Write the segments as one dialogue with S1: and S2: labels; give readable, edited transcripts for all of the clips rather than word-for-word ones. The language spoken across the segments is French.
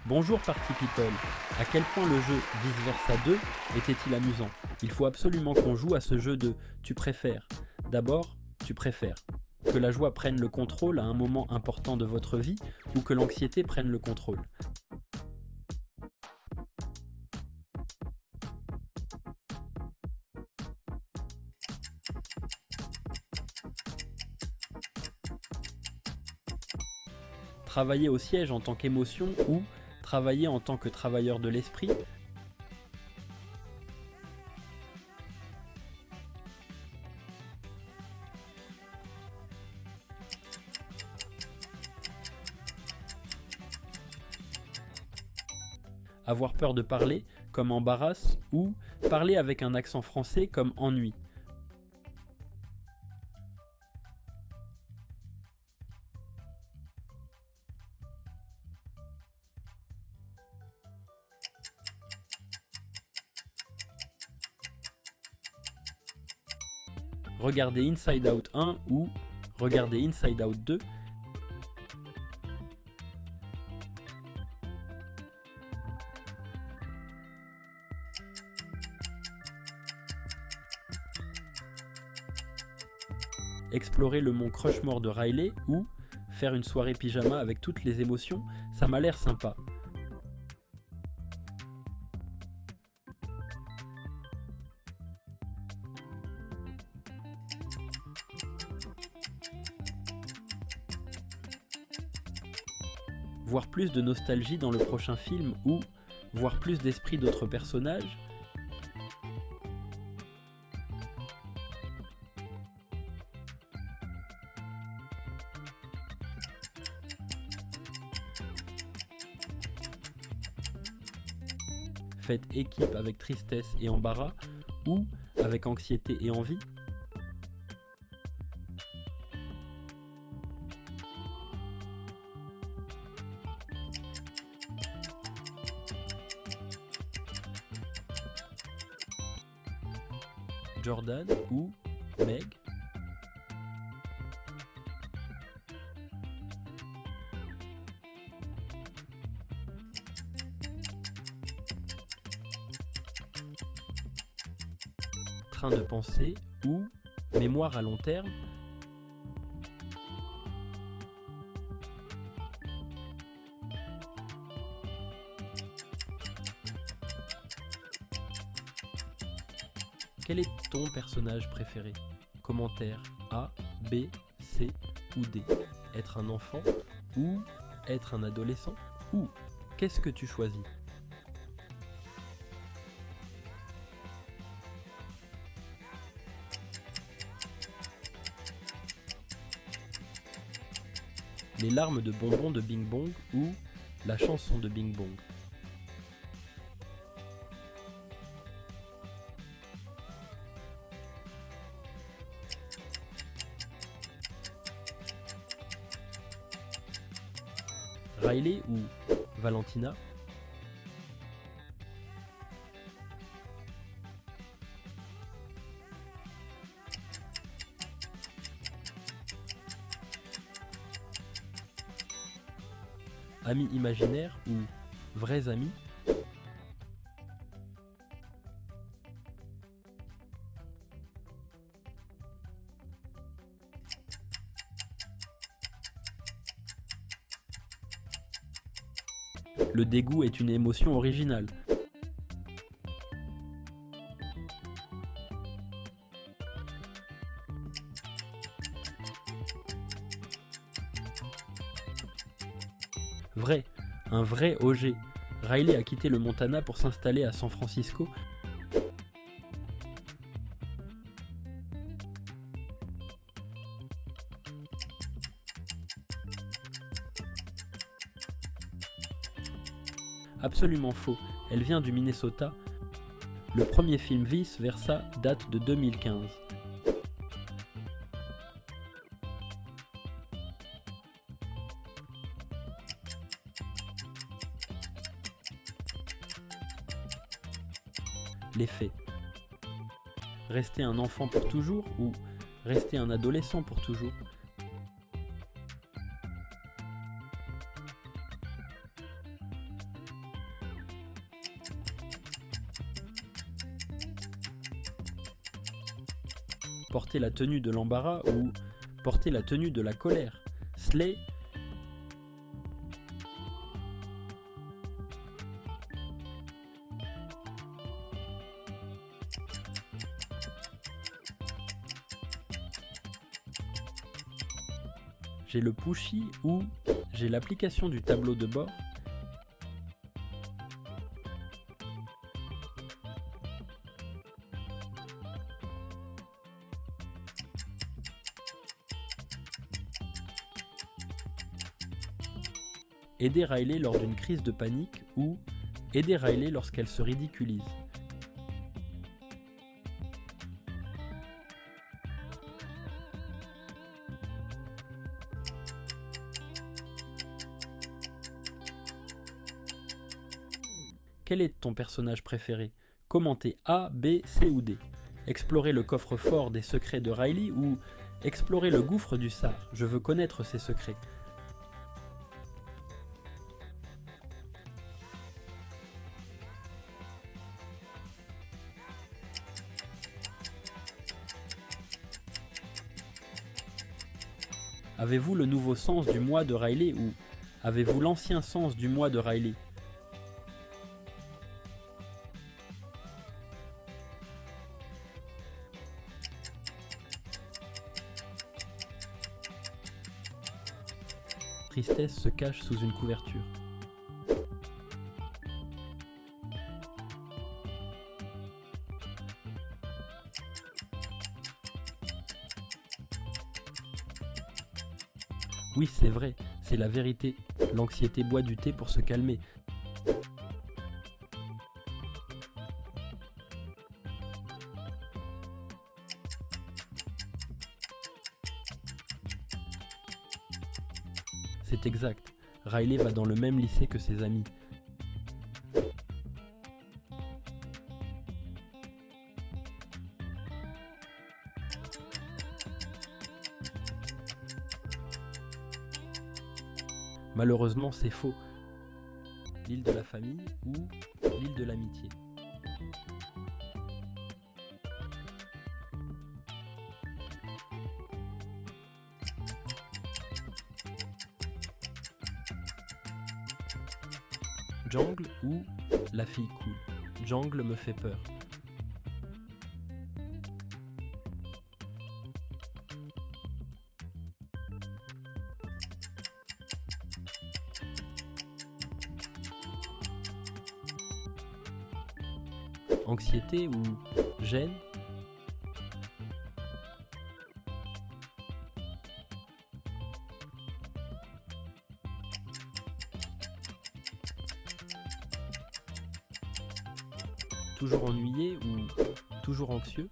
S1: Bonjour Party People. À quel point le jeu Vice Versa 2 était-il amusant? Il faut absolument qu'on joue à ce jeu de tu préfères. D'abord, tu préfères que la joie prenne le contrôle à un moment important de votre vie ou que l'anxiété prenne le contrôle. Travailler au siège en tant qu'émotion ou travailler en tant que travailleur de l'esprit. Avoir peur de parler comme embarrasse ou parler avec un accent français comme ennui. Regarder Inside Out 1 ou regarder Inside Out 2. Explorer le mont Crushmore de Riley ou faire une soirée pyjama avec toutes les émotions, ça m'a l'air sympa. Voir plus de nostalgie dans le prochain film ou voir plus d'esprit d'autres personnages. Faites équipe avec tristesse et embarras ou avec anxiété et envie. Jordan ou Meg. Train de pensée ou mémoire à long terme. Quel est ton personnage préféré? Commentaire A, B, C ou D. Être un enfant ou être un adolescent ou qu'est-ce que tu choisis? Les larmes de bonbons de Bing Bong ou la chanson de Bing Bong. Riley ou Valentina. Amis imaginaires ou vrais amis. Le dégoût est une émotion originale. Vrai, un vrai OG. Riley a quitté le Montana pour s'installer à San Francisco. Absolument faux, elle vient du Minnesota. Le premier film Vice Versa date de 2015. Les faits. Rester un enfant pour toujours ou rester un adolescent pour toujours? porter la tenue de l'embarras ou porter la tenue de la colère. Slay. J'ai le pushy ou j'ai l'application du tableau de bord. Aider Riley lors d'une crise de panique ou aider Riley lorsqu'elle se ridiculise. Quel est ton personnage préféré? Commentez A, B, C ou D. Explorer le coffre-fort des secrets de Riley ou explorer le gouffre du Sar. Je veux connaître ses secrets. Avez-vous le nouveau sens du moi de Riley ou avez-vous l'ancien sens du moi de Riley? Tristesse se cache sous une couverture. Oui, c'est vrai, c'est la vérité. L'anxiété boit du thé pour se calmer. C'est exact. Riley va dans le même lycée que ses amis. Malheureusement, c'est faux. L'île de la famille ou l'île de l'amitié. Jungle ou la fille cool. Jungle me fait peur. Anxiété ou gêne. Toujours ennuyé ou toujours anxieux.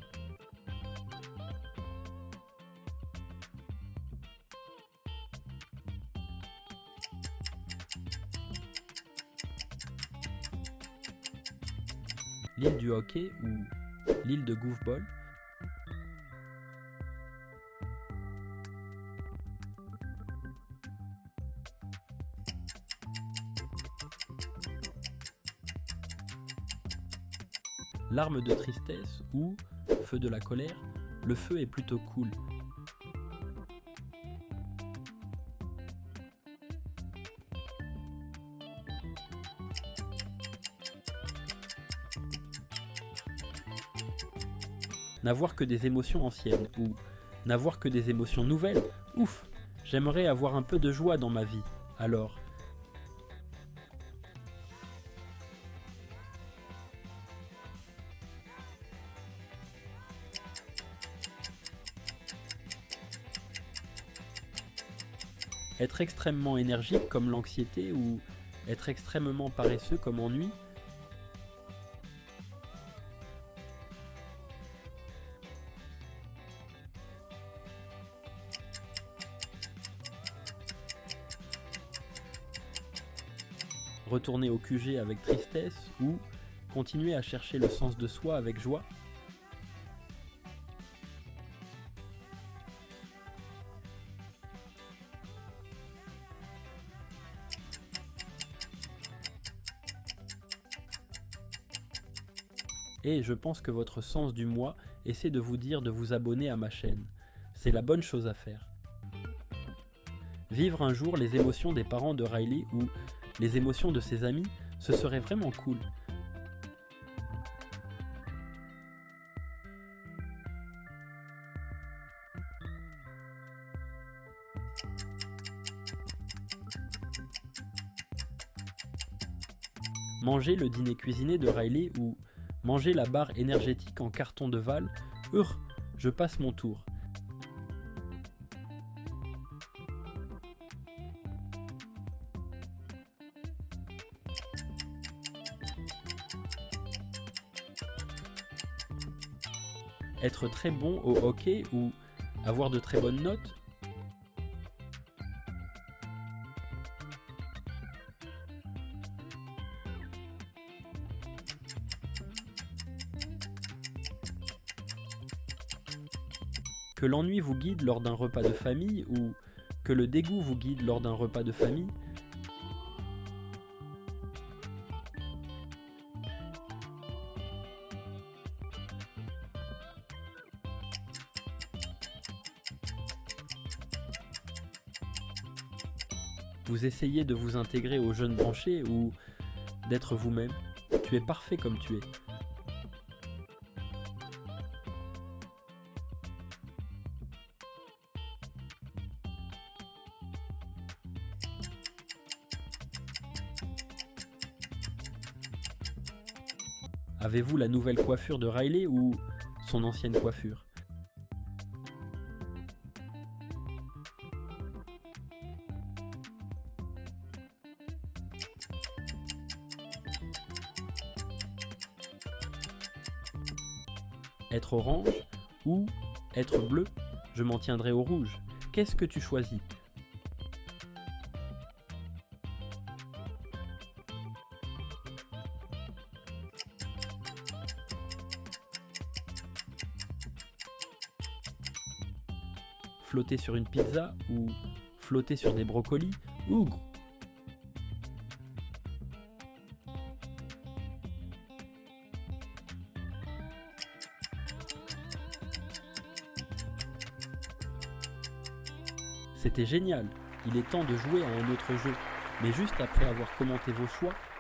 S1: L'île du hockey ou l'île de Goofball. Larmes de tristesse ou feu de la colère. Le feu est plutôt cool. N'avoir que des émotions anciennes ou n'avoir que des émotions nouvelles. Ouf, j'aimerais avoir un peu de joie dans ma vie. Alors, être extrêmement énergique comme l'anxiété ou être extrêmement paresseux comme ennui. Retourner au QG avec tristesse ou continuer à chercher le sens de soi avec joie. Et je pense que votre sens du moi essaie de vous dire de vous abonner à ma chaîne. C'est la bonne chose à faire. Vivre un jour les émotions des parents de Riley ou les émotions de ses amis, ce serait vraiment cool. Manger le dîner cuisiné de Riley ou manger la barre énergétique en carton de Val, je passe mon tour. Être très bon au hockey ou avoir de très bonnes notes. Que l'ennui vous guide lors d'un repas de famille ou que le dégoût vous guide lors d'un repas de famille. Vous essayez de vous intégrer aux jeunes branchés ou d'être vous-même. Tu es parfait comme tu es. Avez-vous la nouvelle coiffure de Riley ou son ancienne coiffure? Être orange ou être bleu? Je m'en tiendrai au rouge. Qu'est-ce que tu choisis? Flotter sur une pizza ou flotter sur des brocolis? Ough! C'était génial, il est temps de jouer à un autre jeu, mais juste après avoir commenté vos choix,